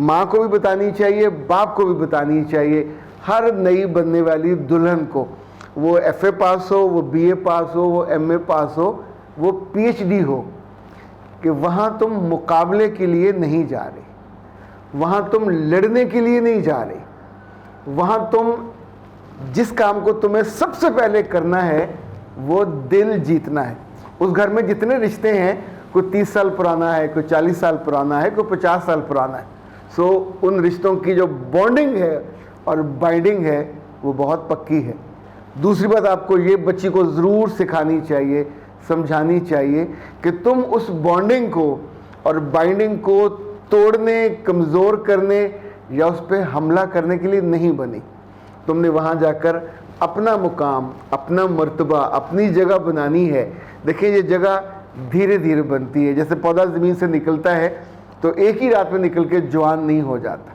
माँ को भी बतानी चाहिए, बाप को भी बतानी चाहिए, हर नई बनने वाली दुल्हन को, वो FA पास हो, वो BA पास हो, वो MA पास हो, वो PhD हो, कि वहाँ तुम मुकाबले के लिए नहीं जा रहे, वहाँ तुम लड़ने के लिए नहीं जा रहे, वहाँ तुम जिस काम को तुम्हें सबसे पहले करना है वो दिल जीतना है। उस घर में जितने रिश्ते हैं, कोई 30 साल पुराना है, कोई 40 साल पुराना है, कोई 50 साल पुराना है, सो उन रिश्तों की जो बॉन्डिंग है और बाइंडिंग है वो बहुत पक्की है। दूसरी बात आपको ये बच्ची को ज़रूर सिखानी चाहिए, समझानी चाहिए कि तुम उस बॉन्डिंग को और बाइंडिंग को तोड़ने, कमज़ोर करने या उस पर हमला करने के लिए नहीं बनी। तुमने वहाँ जाकर अपना मुकाम, अपना मर्तबा, अपनी जगह बनानी है। देखिए ये जगह धीरे धीरे बनती है, जैसे पौधा ज़मीन से निकलता है तो एक ही रात में निकल के जवान नहीं हो जाता।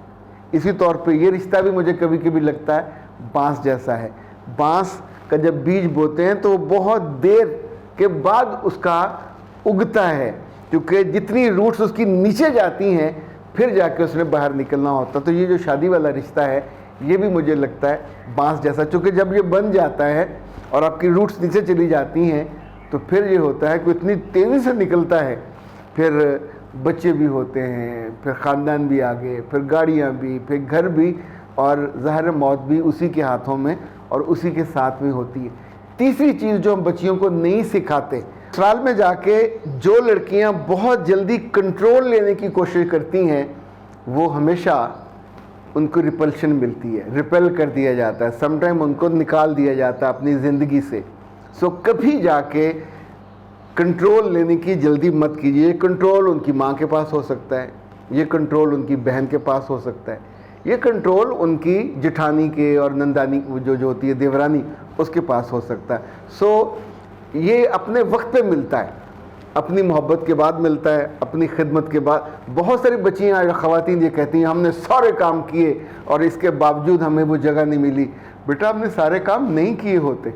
इसी तौर पे ये रिश्ता भी मुझे कभी कभी लगता है बांस जैसा है। बांस का जब बीज बोते हैं तो वो बहुत देर के बाद उसका उगता है, क्योंकि जितनी रूट्स उसकी नीचे जाती हैं फिर जाके उसने बाहर निकलना होता। तो ये जो शादी वाला रिश्ता है ये भी मुझे लगता है बांस जैसा, क्योंकि जब ये बन जाता है और आपकी रूट्स नीचे चली जाती हैं तो फिर ये होता है कि इतनी तेज़ी से निकलता है, फिर बच्चे भी होते हैं, फिर ख़ानदान भी आगे, फिर गाड़ियाँ भी, फिर घर भी, और ज़ाहिर मौत भी उसी के हाथों में और उसी के साथ में होती है। तीसरी चीज़ जो हम बच्चियों को नहीं सिखाते, ससुराल में जाके जो लड़कियां बहुत जल्दी कंट्रोल लेने की कोशिश करती हैं वो हमेशा उनको रिपल्शन मिलती है, रिपेल कर दिया जाता है, समटाइम उनको निकाल दिया जाता है अपनी ज़िंदगी से। सो कभी जाके कंट्रोल लेने की जल्दी मत कीजिए। ये कंट्रोल उनकी माँ के पास हो सकता है, ये कंट्रोल उनकी बहन के पास हो सकता है, ये कंट्रोल उनकी जेठानी के और नंदानी जो होती है देवरानी उसके पास हो सकता है। सो ये अपने वक्त पे मिलता है, अपनी मोहब्बत के बाद मिलता है, अपनी खिदमत के बाद। बहुत सारी बच्चियाँ ख़वातीन ये कहती हैं हमने सारे काम किए और इसके बावजूद हमें वो जगह नहीं मिली। बेटा आपने सारे काम नहीं किए होते।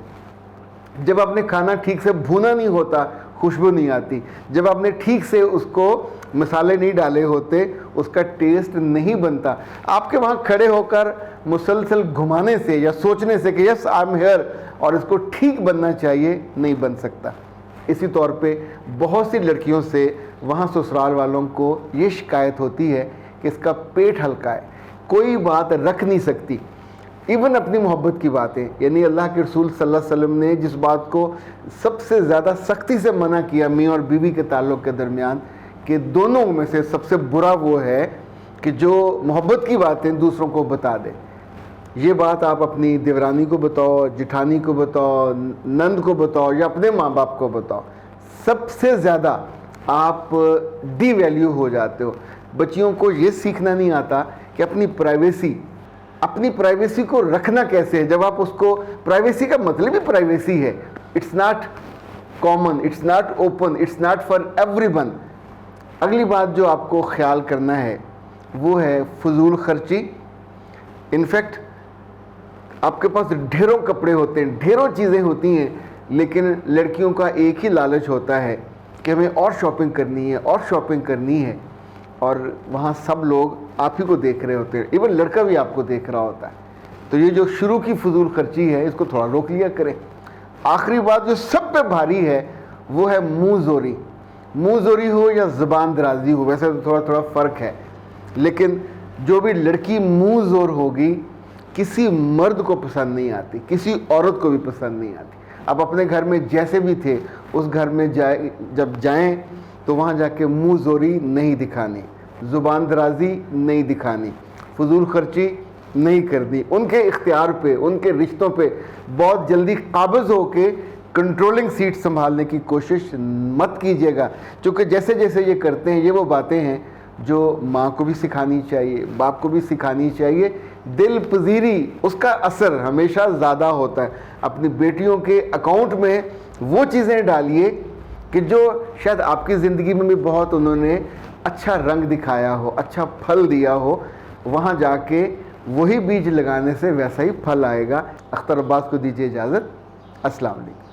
जब आपने खाना ठीक से भुना नहीं होता खुशबू नहीं आती, जब आपने ठीक से उसको मसाले नहीं डाले होते उसका टेस्ट नहीं बनता। आपके वहाँ खड़े होकर मुसलसल घुमाने से या सोचने से कि यस आई एम हियर और इसको ठीक बनना चाहिए, नहीं बन सकता। इसी तौर पे बहुत सी लड़कियों से वहाँ ससुराल वालों को ये शिकायत होती है कि इसका पेट हल्का है, कोई बात रख नहीं सकती, इवन अपनी मोहब्बत की बातें। यानी अल्लाह के रसूल सल्लल्लाहु अलैहि वसल्लम ने जिस बात को सबसे ज़्यादा सख्ती से मना किया मियाँ और बीवी के ताल्लुक़ के दरमियान, कि दोनों में से सबसे बुरा वो है कि जो मोहब्बत की बातें दूसरों को बता दे। ये बात आप अपनी देवरानी को बताओ, जिठानी को बताओ, नंद को बताओ या अपने माँ बाप को बताओ, सबसे ज़्यादा आप डीवैल्यू हो जाते हो। बच्चियों को ये सीखना नहीं आता कि अपनी प्राइवेसी को रखना कैसे है। जब आप उसको, प्राइवेसी का मतलब ही प्राइवेसी है, it's not common, it's not open, it's not for everyone. अगली बात जो आपको ख्याल करना है वो है फजूल खर्ची। इनफैक्ट आपके पास ढेरों कपड़े होते हैं, ढेरों चीज़ें होती हैं, लेकिन लड़कियों का एक ही लालच होता है कि हमें और शॉपिंग करनी है और शॉपिंग करनी है, और वहाँ सब लोग आप ही को देख रहे होते हैं, इवन लड़का भी आपको देख रहा होता है। तो ये जो शुरू की फजूल खर्ची है इसको थोड़ा रोक लिया करें। आखिरी बात जो सब पे भारी है वो है मुँह जोरी। मुँह जोरी हो या ज़ुबान दराजी हो, वैसे तो थोड़ा थोड़ा फ़र्क है, लेकिन जो भी लड़की मुँह जोर होगी किसी मर्द को पसंद नहीं आती, किसी औरत को भी पसंद नहीं आती। आप अपने घर में जैसे भी थे उस घर में जब जाएं तो वहाँ जाके मुँह जोरी नहीं दिखानी, ज़ुबान दराजी नहीं दिखानी, फजूल खर्ची नहीं करनी। उनके इख्तियार पे, उनके रिश्तों पे बहुत जल्दी काबिज़ होके कंट्रोलिंग सीट संभालने की कोशिश मत कीजिएगा, क्योंकि जैसे जैसे ये करते हैं ये वो बातें हैं जो माँ को भी सिखानी चाहिए, बाप को भी सिखानी चाहिए। दिल पजीरी, उसका असर हमेशा ज़्यादा होता है। अपनी बेटियों के अकाउंट में वो चीज़ें डालिए कि जो शायद आपकी ज़िंदगी में भी बहुत उन्होंने अच्छा रंग दिखाया हो, अच्छा फल दिया हो, वहाँ जाके वही बीज लगाने से वैसा ही फल आएगा। अख्तर अब्बास को दीजिए इजाज़त। अस्सलाम वालेकुम।